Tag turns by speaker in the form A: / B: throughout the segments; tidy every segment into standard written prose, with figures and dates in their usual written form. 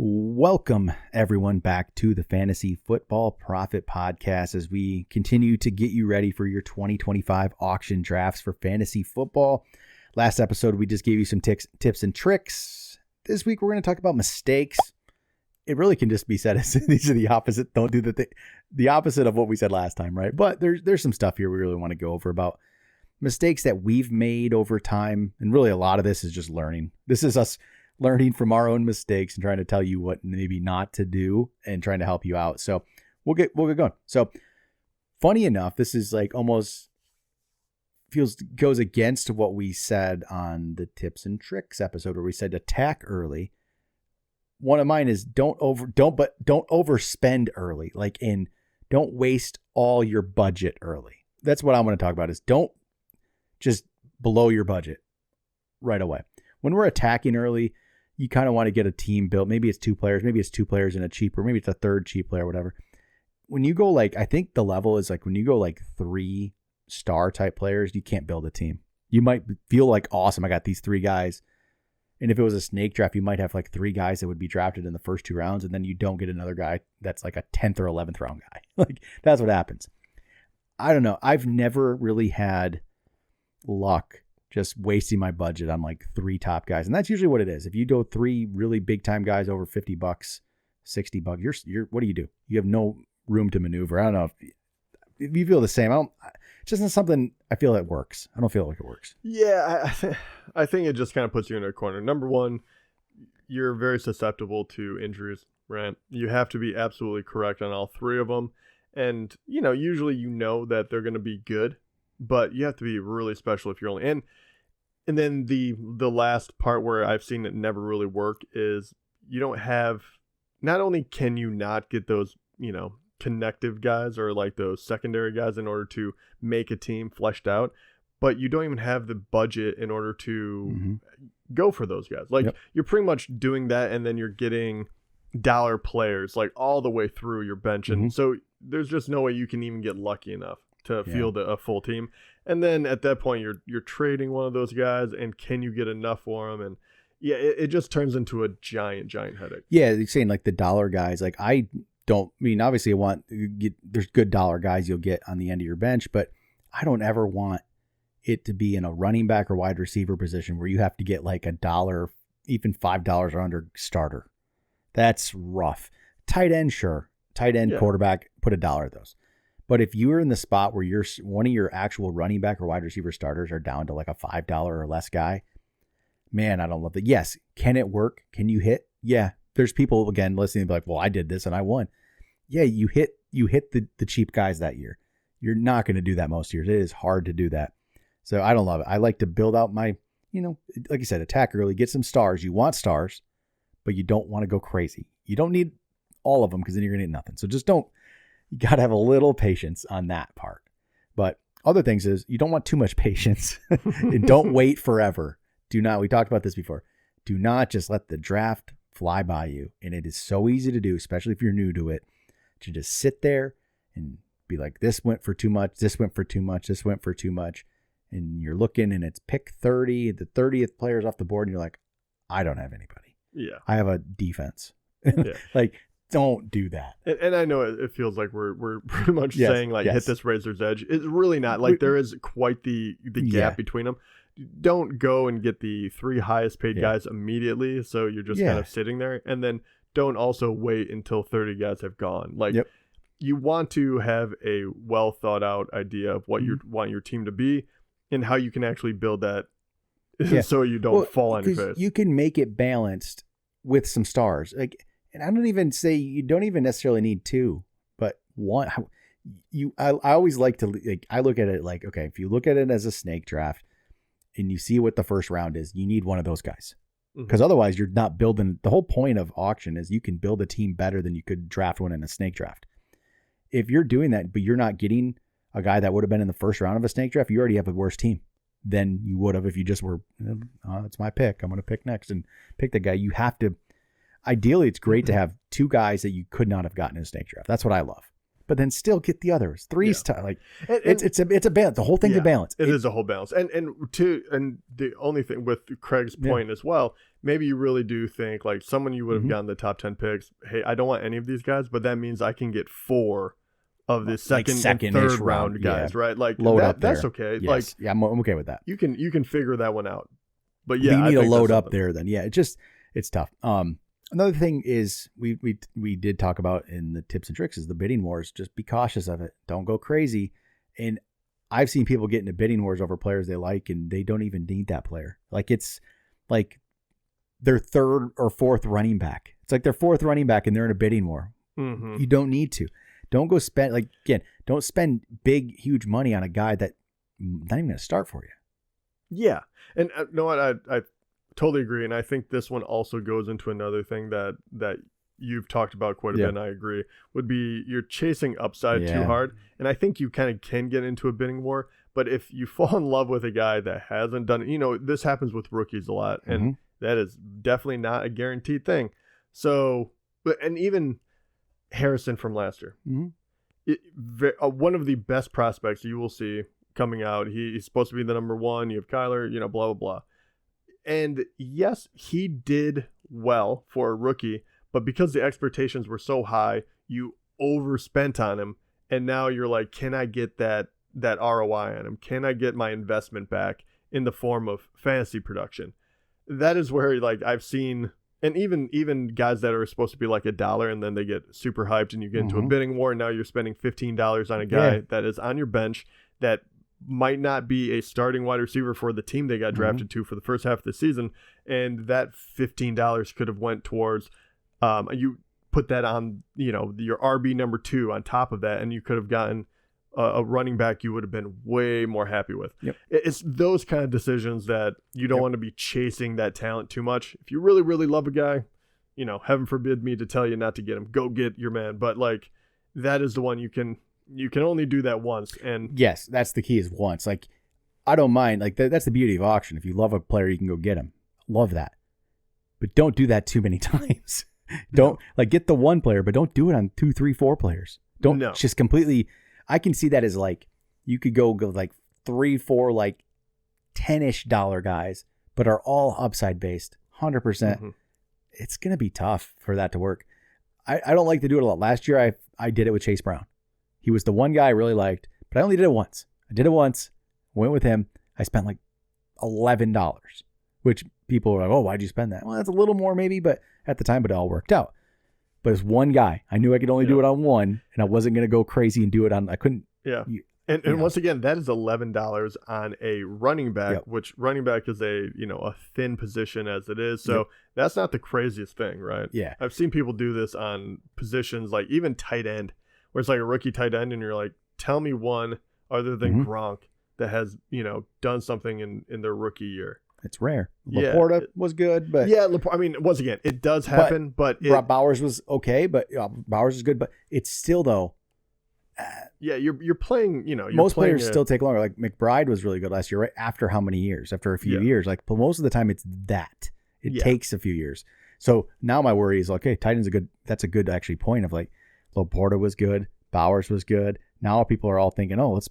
A: Welcome, everyone, back to the Fantasy Football Profit Podcast as we continue to get you ready for your 2025 auction drafts for fantasy football. Last episode, we just gave you some tips and tricks. This week, we're going to talk about mistakes. It really can just be said as these are the opposite. Don't do the opposite of what we said last time, right? But there's some stuff here we really want to go over about mistakes that we've made over time. And really, a lot of this is just learning. This is us learning from our own mistakes and trying to tell you what maybe not to do and trying to help you out. So we'll get going. So funny enough, this is like almost goes against what we said on the tips and tricks episode where we said attack early. One of mine is don't overspend early, don't waste all your budget early. That's what I want to talk about is don't just blow your budget right away. When we're attacking early, you kind of want to get a team built. Maybe it's two players and a cheaper, maybe it's a third cheap player, whatever. When you go I think the level is when you go 3-star type players, you can't build a team. You might feel awesome, I got these 3 guys. And if it was a snake draft, you might have 3 guys that would be drafted in the first 2 rounds, and then you don't get another guy that's a 10th or 11th round guy. That's what happens. I don't know. I've never really had luck just wasting my budget on 3 top guys. And that's usually what it is. If you go 3 really big time guys over $50, $60, you're what do? You have no room to maneuver. I don't know if you feel the same. It's just not something I feel that works. I don't feel like it works.
B: Yeah. I think it just kind of puts you in a corner. Number one, you're very susceptible to injuries, right? You have to be absolutely correct on all 3 of them. And, usually that they're going to be good, but you have to be really special if you're only in. And then the last part where I've seen it never really work is you don't have, not only can you not get those, connective guys or those secondary guys in order to make a team fleshed out, but you don't even have the budget in order to go for those guys. You're pretty much doing that, and then you're getting dollar players all the way through your bench. And so there's just no way you can even get lucky enough to field a full team. And then at that point, you're trading one of those guys, and can you get enough for them? And yeah, it just turns into a giant headache.
A: Yeah, you're saying the dollar guys. Obviously there's good dollar guys you'll get on the end of your bench, but I don't ever want it to be in a running back or wide receiver position where you have to get $1, even $5 or under starter. That's rough. Tight end, sure. Tight end, quarterback, put $1 of those. But if you are in the spot where one of your actual running back or wide receiver starters are down to a $5 or less guy, man, I don't love that. Yes. Can it work? Can you hit? Yeah. There's people, again, listening to well, I did this and I won. Yeah, you hit the cheap guys that year. You're not going to do that most years. It is hard to do that. So I don't love it. I like to build out my, like you said, attack early, get some stars. You want stars, but you don't want to go crazy. You don't need all of them because then you're going to get nothing. So you got to have a little patience on that part. But other things is you don't want too much patience and don't wait forever. We talked about this before. Do not just let the draft fly by you. And it is so easy to do, especially if you're new to it, to just sit there and be this went for too much. This went for too much. This went for too much. And you're looking and it's pick 30, the 30th player's off the board. And you're I don't have anybody. Yeah. I have a defense. Yeah. Don't do that.
B: And I know it feels like we're pretty much saying hit this razor's edge. It's really not. There is quite the gap between them. Don't go and get the 3 highest paid guys immediately. So you're just kind of sitting there. And then don't also wait until 30 guys have gone. You want to have a well thought out idea of what you want your team to be and how you can actually build that so you don't fall on your face.
A: You can make it balanced with some stars. And I don't even say you don't even necessarily need 2, but 1. I always like to I look at it okay, if you look at it as a snake draft and you see what the first round is, you need one of those guys because otherwise you're not building. The whole point of auction is you can build a team better than you could draft one in a snake draft. If you're doing that, but you're not getting a guy that would have been in the first round of a snake draft, you already have a worse team than you would have if you just were, it's my pick. I'm going to pick next and pick the guy. You have to. Ideally, it's great to have 2 guys that you could not have gotten in a snake draft. That's what I love. But then still get the others. 3's it's a balance. The whole thing's a balance.
B: It is a whole balance. And the only thing with Craig's point as well, maybe you really do think like someone you would have gotten the top 10 picks. Hey, I don't want any of these guys, but that means I can get 4 of the second and third round guys, right? Like
A: load up
B: that's
A: there.
B: okay.
A: Yes.
B: Like
A: yeah, I'm okay with that.
B: You can figure that one out. But yeah,
A: you need
B: I
A: to
B: think
A: load up there then. Yeah, it's tough. Another thing is we did talk about in the tips and tricks is the bidding wars. Just be cautious of it. Don't go crazy. And I've seen people get into bidding wars over players they like and they don't even need that player. Like it's like their third or fourth running back. It's like their fourth running back and they're in a bidding war.
B: Mm-hmm.
A: You don't need to. Don't go spend, like, again, don't spend big, huge money on a guy that not even going to start for you.
B: Yeah. And you know what? I totally agree. And I think this one also goes into another thing that you've talked about quite a bit, and I agree, would be you're chasing upside too hard. And I think you kind of can get into a bidding war. But if you fall in love with a guy that hasn't done it, this happens with rookies a lot. And that is definitely not a guaranteed thing. So, and even Harrison from last year, one of the best prospects you will see coming out. He's supposed to be the number 1. You have Kyler, blah, blah, blah. And yes, he did well for a rookie, but because the expectations were so high, you overspent on him. And now you're like, can I get that ROI on him? Can I get my investment back in the form of fantasy production? That is where like I've seen, and even guys that are supposed to be like $1 and then they get super hyped and you get into a bidding war. And now you're spending $15 on a guy that is on your bench that might not be a starting wide receiver for the team they got drafted to for the first half of the season. And that $15 could have went towards, you put that on, your RB number 2 on top of that. And you could have gotten a running back you would have been way more happy with. Yep. It's those kind of decisions that you don't want to be chasing that talent too much. If you really, really love a guy, heaven forbid me to tell you not to get him, go get your man. But like, that is the one you can only do that once. And
A: yes, that's the key is once. Like, I don't mind. Like that's the beauty of auction. If you love a player, you can go get him. Love that. But don't do that too many times. Don't like get the one player, but don't do it on 2, 3, 4 players. Don't just completely. I can see that as like you could go like 3, 4, like $10-ish guys, but are all upside based, 100%. It's gonna be tough for that to work. I don't like to do it a lot. Last year I did it with Chase Brown. He was the one guy I really liked, but I only did it once. Went with him. I spent like $11, which people were like, oh, why'd you spend that? Well, that's a little more maybe, but at the time, it all worked out. But it's one guy. I knew I could only do it on one, and I wasn't going to go crazy and do it on, I couldn't.
B: Yeah. And once again, that is $11 on a running back, which running back is a thin position as it is. So that's not the craziest thing, right?
A: Yeah.
B: I've seen people do this on positions like even tight end, where it's like a rookie tight end, and you're like, tell me one other than Gronk that has, done something in their rookie year.
A: It's rare. Laporta was good, but
B: I mean, once again, it does happen, but
A: Bowers was okay, but Bowers is good, but it's still though.
B: You're playing.
A: Most players still take longer. Like McBride was really good last year, right? After how many years? After a few years, like, but most of the time it's that it takes a few years. So now my worry is okay. Titans that's a good actually point of like Laporta was good, Bowers was good. Now people are all thinking, oh,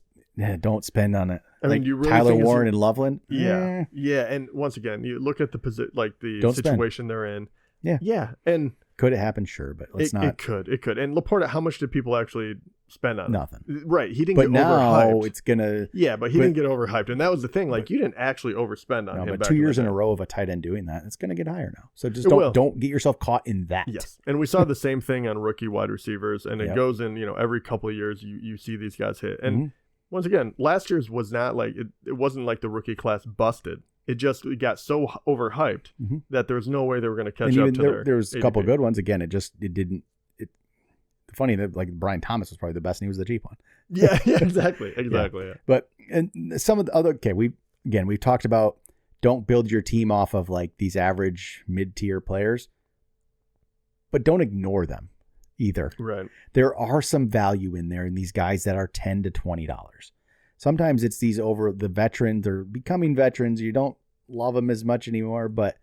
A: don't spend on it. I mean, you really Tyler Warren and Loveland.
B: Yeah. And once again, you look at the situation they're in. Yeah. And
A: could it happen? Sure, but let's not.
B: It could. And Laporta, how much did people actually spend on
A: nothing?
B: Right. He didn't
A: get
B: overhyped.
A: Now it's gonna.
B: Yeah, but he didn't get overhyped, and that was the thing. Like you didn't actually overspend on him.
A: But 2 years in a row of a tight end doing that, it's gonna get higher now. So just don't get yourself caught in that.
B: Yes, and we saw the same thing on rookie wide receivers, and it goes in. Every couple of years, you see these guys hit, and once again, last year's was not like it wasn't like the rookie class busted. It just got so overhyped that there was no way they were going to catch up to
A: there was a couple good ones. Again, it didn't. Funny that like Brian Thomas was probably the best, and he was the cheap one.
B: Yeah, exactly. Yeah.
A: But and some of the other we've talked about don't build your team off of like these average mid-tier players, but don't ignore them either.
B: Right.
A: There are some value in there in these guys that are $10 to $20. Sometimes it's these over the veterans or becoming veterans. You don't love them as much anymore, but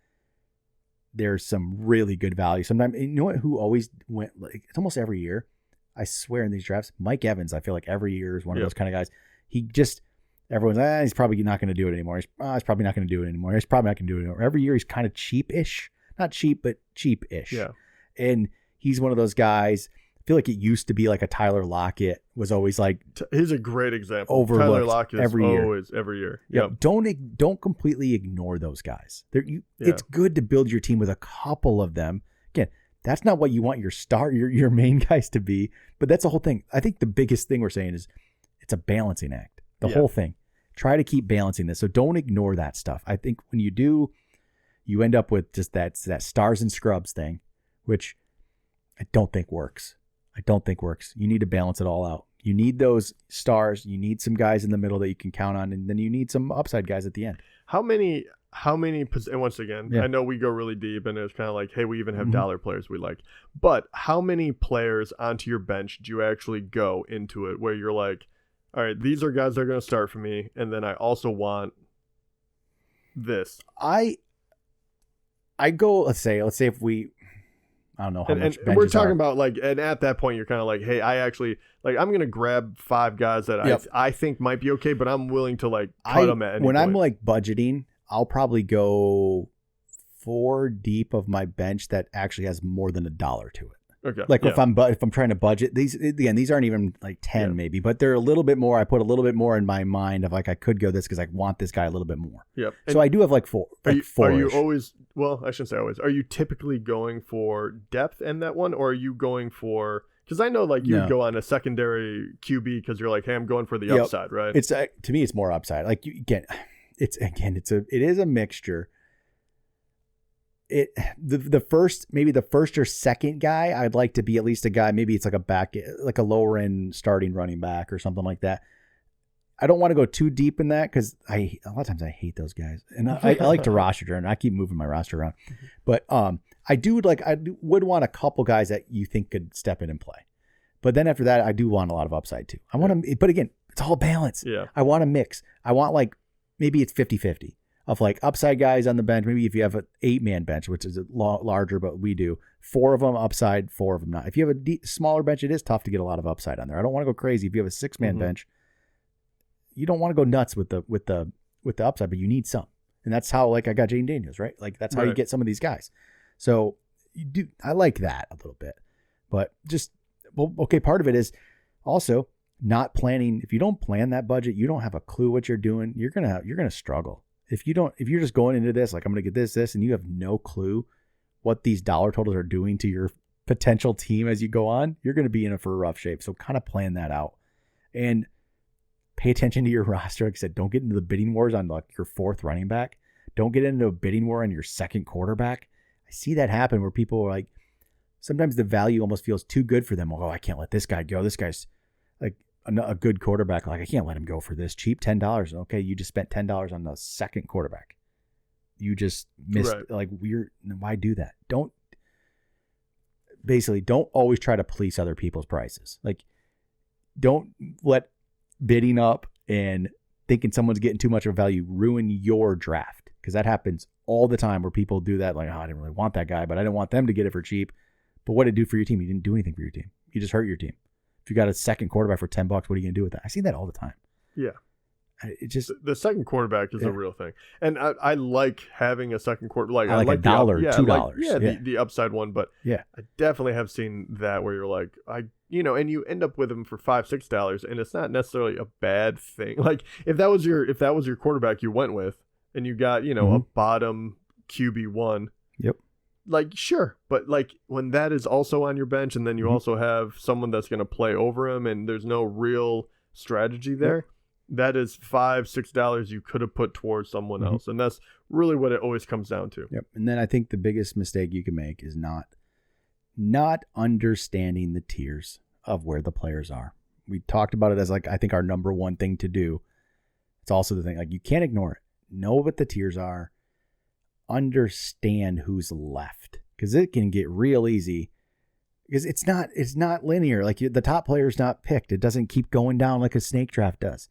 A: there's some really good value. Sometimes, you know what, who always went like it's almost every year. I swear in these drafts, Mike Evans, I feel like every year is one of those kind of guys. everyone's, he's probably not going to do it anymore. He's probably not going to do it anymore. He's probably not going to do it anymore. Every year he's kind of cheap-ish. Not cheap, but cheap-ish.
B: Yeah.
A: And he's one of those guys. I feel like it used to be like a Tyler Lockett was always like.
B: He's a great example.
A: Overlooked
B: Tyler Lockett is
A: every year.
B: Always, every year.
A: Yep. Don't completely ignore those guys. It's good to build your team with a couple of them. Again, that's not what you want your main guys to be, but that's the whole thing. I think the biggest thing we're saying is it's a balancing act. The whole thing. Try to keep balancing this. So don't ignore that stuff. I think when you do, you end up with just that stars and scrubs thing, which I don't think works. You need to balance it all out. You need those stars. You need some guys in the middle that you can count on, and then you need some upside guys at the end.
B: How many, and once again, I know we go really deep and it's kind of like, hey, we even have dollar players we like, but how many players onto your bench do you actually go into it where you're like, all right, these are guys that are going to start for me, and then I also want this.
A: I go, let's say if we, I don't know how much
B: and we're talking about like, and at that point you're kind of like, hey, I actually like, I'm going to grab 5 guys that I think might be okay, but I'm willing to like cut them at any
A: when
B: point.
A: I'm like budgeting, I'll probably go 4 deep of my bench that actually has more than $1 to it.
B: Okay.
A: Like if I'm trying to budget these aren't even like 10 maybe, but they're a little bit more. I put a little bit more in my mind of like, I could go this because I want this guy a little bit more.
B: Yep.
A: So I do have like 4.
B: Are you always, well, I shouldn't say always. Are you typically going for depth in that one, or are you going for, because I know like you go on a secondary QB because you're like, hey, I'm going for the upside, right?
A: It's to me, it's more upside. Like it is a mixture. The first or second guy, I'd like to be at least a guy. Maybe it's like a lower end starting running back or something like that. I don't want to go too deep in that because a lot of times I hate those guys, and I like to roster, and I keep moving my roster around. But I would want a couple guys that you think could step in and play. But then after that, I do want a lot of upside too. I want to, but again, it's all balance.
B: Yeah.
A: I want to mix. I want like maybe it's 50-50. Of like upside guys on the bench. Maybe if you have an 8-man bench, which is larger, but we do 4 of them upside, 4 of them not. If you have a smaller bench, it is tough to get a lot of upside on there. I don't want to go crazy. If you have a 6-man bench, you don't want to go nuts with the upside, but you need some. And that's how like I got Jane Daniels, right? Like that's how you get some of these guys. So I like that a little bit, but part of it is also not planning. If you don't plan that budget, you don't have a clue what you're doing. You're gonna struggle. If you're just going into this, like I'm going to get this, and you have no clue what these dollar totals are doing to your potential team as you go on, you're going to be in for a rough shape. So kind of plan that out and pay attention to your roster. Like I said, don't get into the bidding wars on like your 4th running back. Don't get into a bidding war on your 2nd quarterback. I see that happen where people are like, sometimes the value almost feels too good for them. Oh, I can't let this guy go. This guy's like a good quarterback, like I can't let him go for this cheap $10. Okay, you just spent $10 on the 2nd quarterback. You just missed why do that? Don't always try to police other people's prices. Like don't let bidding up and thinking someone's getting too much of value ruin your draft, because that happens all the time where people do that. Like, I didn't really want that guy, but I didn't want them to get it for cheap. But what did it do for your team? You didn't do anything for your team. You just hurt your team. If you got a 2nd quarterback for $10, what are you going to do with that? I see that all the time.
B: Yeah.
A: It just
B: the 2nd quarterback is a real thing. And I like having a 2nd quarter. Like
A: I like $1, $2.
B: The upside one. But I definitely have seen that where you're like, and you end up with them for $5, $6, and it's not necessarily a bad thing. Like if that was your quarterback you went with, and you got, a bottom QB1.
A: Yep.
B: Like, sure. But like when that is also on your bench, and then you also have someone that's going to play over him, and there's no real strategy there, that is $5, $6 you could have put towards someone else. And that's really what it always comes down to.
A: Yep. And then I think the biggest mistake you can make is not understanding the tiers of where the players are. We talked about it as like, I think our number one thing to do. It's also the thing, like you can't ignore it. Know what the tiers are. Understand who's left, because it can get real easy, because it's not linear. Like the top player's not picked. It doesn't keep going down like a snake draft does.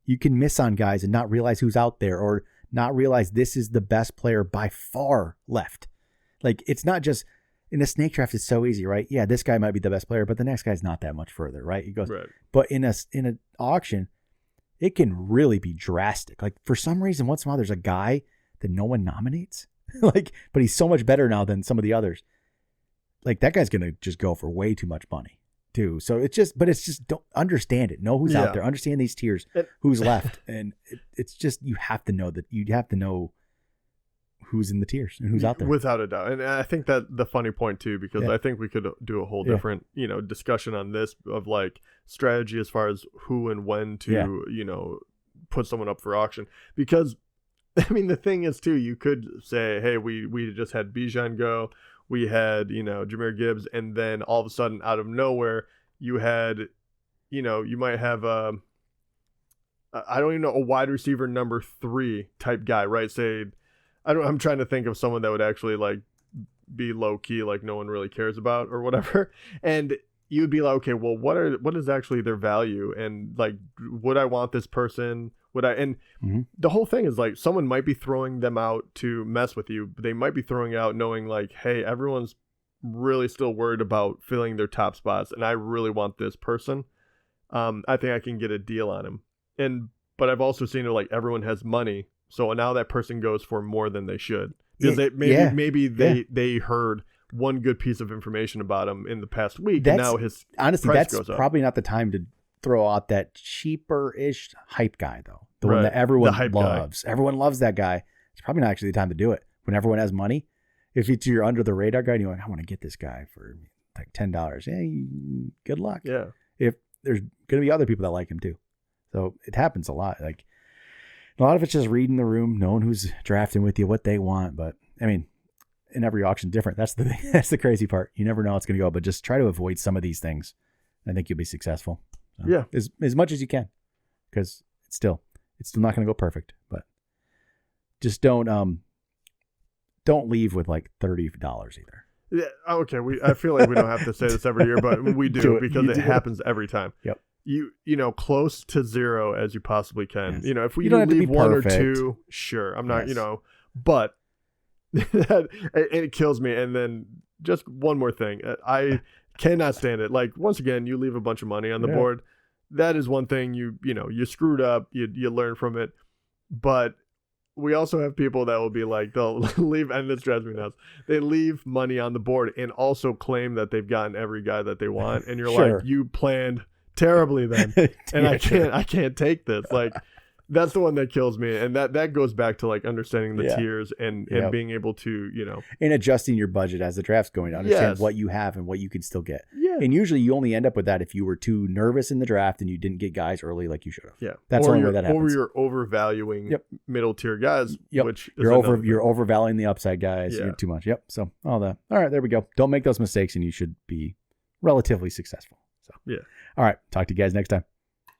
A: You can miss on guys and not realize who's out there, or not realize this is the best player by far left. Like it's not just in a snake draft. It's so easy, right? Yeah, this guy might be the best player, but the next guy's not that much further, right? He goes, right. But in an auction, it can really be drastic. Like for some reason, once in a while, there's a guy that no one nominates, like, but he's so much better now than some of the others. Like that guy's going to just go for way too much money too. So it's just don't understand it. Know who's out there, understand these tiers, who's left. And it's just, you have to know who's in the tiers and who's out there.
B: Without a doubt. And I think that the funny point too, because I think we could do a whole different, discussion on this of like strategy as far as who and when to, put someone up for auction. Because I mean, the thing is too, you could say, hey, we just had Bijan go, we had, Jahmyr Gibbs, and then all of a sudden out of nowhere, you had, you might have I don't even know, a wide receiver number 3 type guy, right? Say, I'm trying to think of someone that would actually like be low key, like no one really cares about or whatever. And you'd be like, okay, well, what is actually their value? And like, would I want this person? The whole thing is like, someone might be throwing them out to mess with you. They might be throwing out knowing like, hey, everyone's really still worried about filling their top spots. And I really want this person. I think I can get a deal on him. But I've also seen it like everyone has money. So now that person goes for more than they should because they heard one good piece of information about him in the past week, and now his price goes up.
A: Probably not the time to throw out that cheaper-ish hype guy, though. The one that everyone loves. Everyone loves that guy. It's probably not actually the time to do it when everyone has money. If it's your under the radar guy, and you're like, I want to get this guy for like $10. Hey, good luck.
B: Yeah.
A: If there's going to be other people that like him too, so it happens a lot. Like. A lot of it's just reading the room, knowing who's drafting with you, what they want. But I mean, in every auction, different. That's the thing. That's the crazy part. You never know how it's going to go. But just try to avoid some of these things. I think you'll be successful. So, as much as you can, because it's still not going to go perfect. But just don't leave with like $30 either.
B: Yeah. Okay. I feel like we don't have to say this every year, but we do because it happens every time.
A: Yep.
B: Close to zero as you possibly can.
A: Yes.
B: If we leave one or two, sure. I'm not, but it kills me. And then just one more thing. I cannot stand it. Like, once again, you leave a bunch of money on the board. That is one thing you screwed up. You learn from it. But we also have people that will be like, they'll leave, and this drives me nuts. They leave money on the board and also claim that they've gotten every guy that they want. And you're like, you planned terribly then. And I can't take this. Like, that's the one that kills me. And that goes back to like understanding the tiers and being able to,
A: and adjusting your budget as the draft's going to understand what you have and what you can still get.
B: Yeah.
A: And usually you only end up with that if you were too nervous in the draft and you didn't get guys early like you should have.
B: Yeah.
A: That's the only way that happens.
B: Or you're overvaluing middle tier guys, which
A: you're overvaluing the upside guys. You're too much. Yep. So all right, there we go. Don't make those mistakes and you should be relatively successful. So all right. Talk to you guys next time.